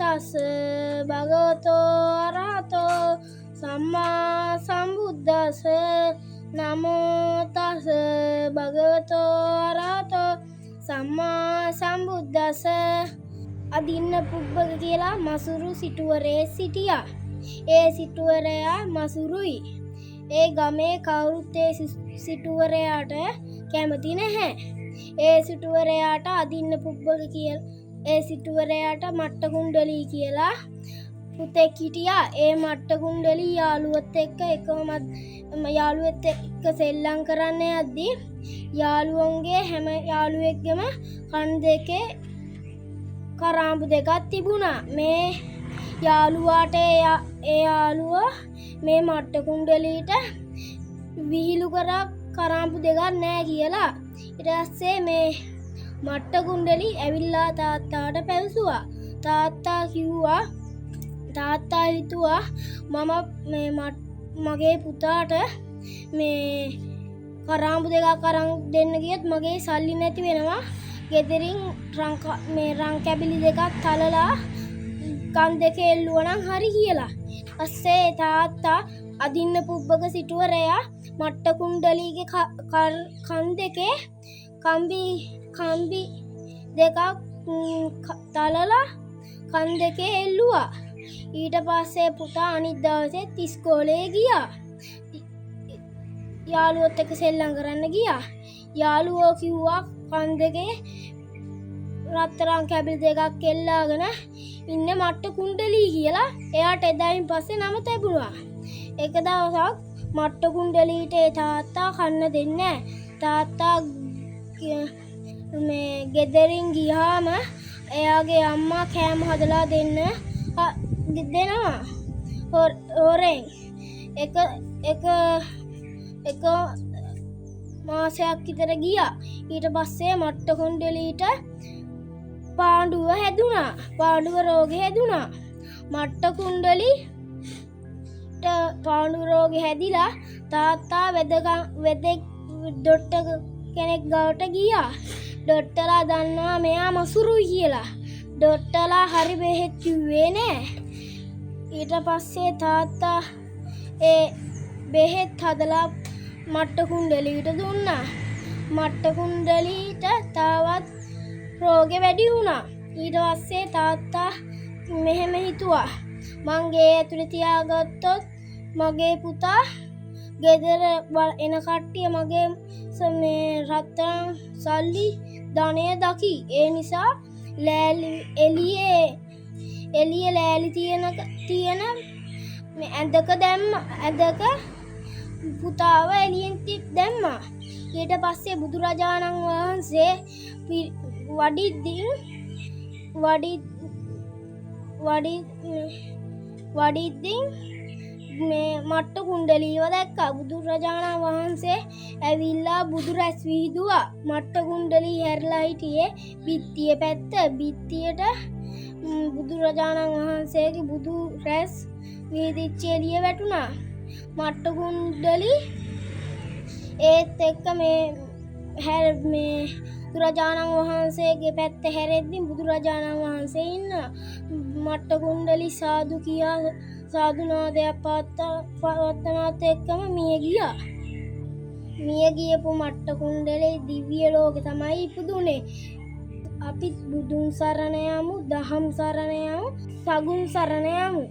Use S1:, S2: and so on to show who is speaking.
S1: තස් භගවතෝ අරහතෝ සම්මා සම්බුද්දස්ස නමෝ තස් භගවතෝ අරහතෝ සම්මා සම්බුද්දස්ස. අදින්න පුබ්බක කියලා මසුරු සිටුවරේ සිටියා. ඒ සිටුවරයා මසුරුයි. ඒ ගමේ කවුරුත් ඒ සිටුවරයාට කැමති නැහැ. ඒ සිටුවරයාට අදින්න පුබ්බක කියලා ඒ සිටුවරයාට මට්ට කුණ්ඩලී කියලා පුතෙක් හිටියා. ඒ මට්ට කුණ්ඩලී යාළුවත් එක්ක යාළුවෙත් එක්ක සෙල්ලම් කරන්න යද්දී යාළුවන්ගේ හැම යාළුවෙක්ගම කන් දෙකේ කරාඹු දෙකක් තිබුණා. මේ යාළුවාට ඒ යාළුවා මේ මට්ට කුණ්ඩලීට විහිළු කරා කරාඹු දෙකක් නෑ කියලා. ඊට පස්සේ මේ මට්ට කුණ්ඩලී ඇවිල්ලා තාත්තාට පැවසුවා. තාත්තා හිතුවා මම මගේ පුතාට මේ කරාඹු දෙකක් අරන් දෙන්න ගියොත් මගේ සල්ලි නැති වෙනවා. ගෙදරින් රං කැබිලි දෙකක් තලලා කන් දෙකේ එල්ලුවනම් හරි කියලා. ඊපස්සේ තාත්තා අදින්න පුබ්බක සිටුවරයා මට්ට කුණ්ඩලීගේ කන් දෙකේ කම්බි දෙකක් තලලා කන් දෙකේ එල්ලුවා. ඊට පස්සේ පුතා අනිත් දවසෙත් ඉස්කෝලේ ගියා. යාළුවොත් එක්ක සෙල්ලම් කරන්න ගියා. යාළුවෝ කිව්වා කන් දෙකේ රත්තරන් කැබිලි දෙකක් එල්ලාගෙන ඉන්න මට්ට කුණ්ඩලී කියලා. එයාට එදායින් පස්සේ නම තිබුණා. එක දවසක් මට්ට කුණ්ඩලීට ඒ තාත්තා කන්න දෙන්නේ නැහැ. තාත්තා මේ ගෙදරින් ගියාම එයාගේ අම්මා කෑම හදලා දෙනවා හොරෙන්. එක මාසයක් විතර ගියා. ඊට පස්සේ මට්ට කුණ්ඩලීට පාඬුව රෝගේ හැදුනා. මට්ට කුණ්ඩලීට පාඬු රෝගේ හැදිලා තාත්තා වෙදෙක් ඩොක්ටර් කෙනෙක් ගාවට ගියා. ඩොක්ටර්ලා දන්නවා මෙයා මසුරුයි කියලා. ඩොක්ටර්ලා හරි බෙහෙත් කිව්වේ නෑ. ඊට පස්සේ තාත්තා ඒ බෙහෙත් හදලා මට්ට කුණ්ඩලීට දුන්නා. මට්ට කුණ්ඩලීට තවත් රෝගේ වැඩි වුණා. ඊට පස්සේ තාත්තා මෙහෙම හිතුවා මං ගේ ඇතුලේ තියාගත්තොත් මගේ පුතා ගෙදර එන කට්ටිය මගේ මේ රත්තරන් සල්ලි ධනය දකි. ඒ නිසා එළියේ ලෑලි තියෙන මේ ඇඳක පුතාව එළියෙන් දැම්මා. ඊට පස්සේ බුදුරජාණන් වහන්සේ වඩිද්දින් මේ මට්ට කුණ්ඩලීව දැක්කා. බුදුරජාණන් වහන්සේ ඇවිල්ලා බුදු රැස් විහිදුවා. මට්ට කුණ්ඩලී හැරිලා හිටියේ බිත්තිය පැත්ත. බිත්තියට බුදුරජාණන් වහන්සේගේ බුදු රැස් විහිදිච්ච එළිය වැටුණා. මට්ට කුණ්ඩලී ඒත් එක්ක මේ බුදුරජාණන් වහන්සේගේ පැත්ත හැරෙද්දී බුදුරජාණන් වහන්සේ ඉන්න. මට්ට කුණ්ඩලී සාදු කියා සාදු නාදයක් පවත්වනත් එක්කම මිය ගියා. මිය ගියපු මට්ට කුණ්ඩලී දිව්‍ය ලෝකේ තමයි ඉපදුනේ. අපි බුදුන් සරණ යමු, දහම් සරණ යමු, සගුන් සරණ යමු.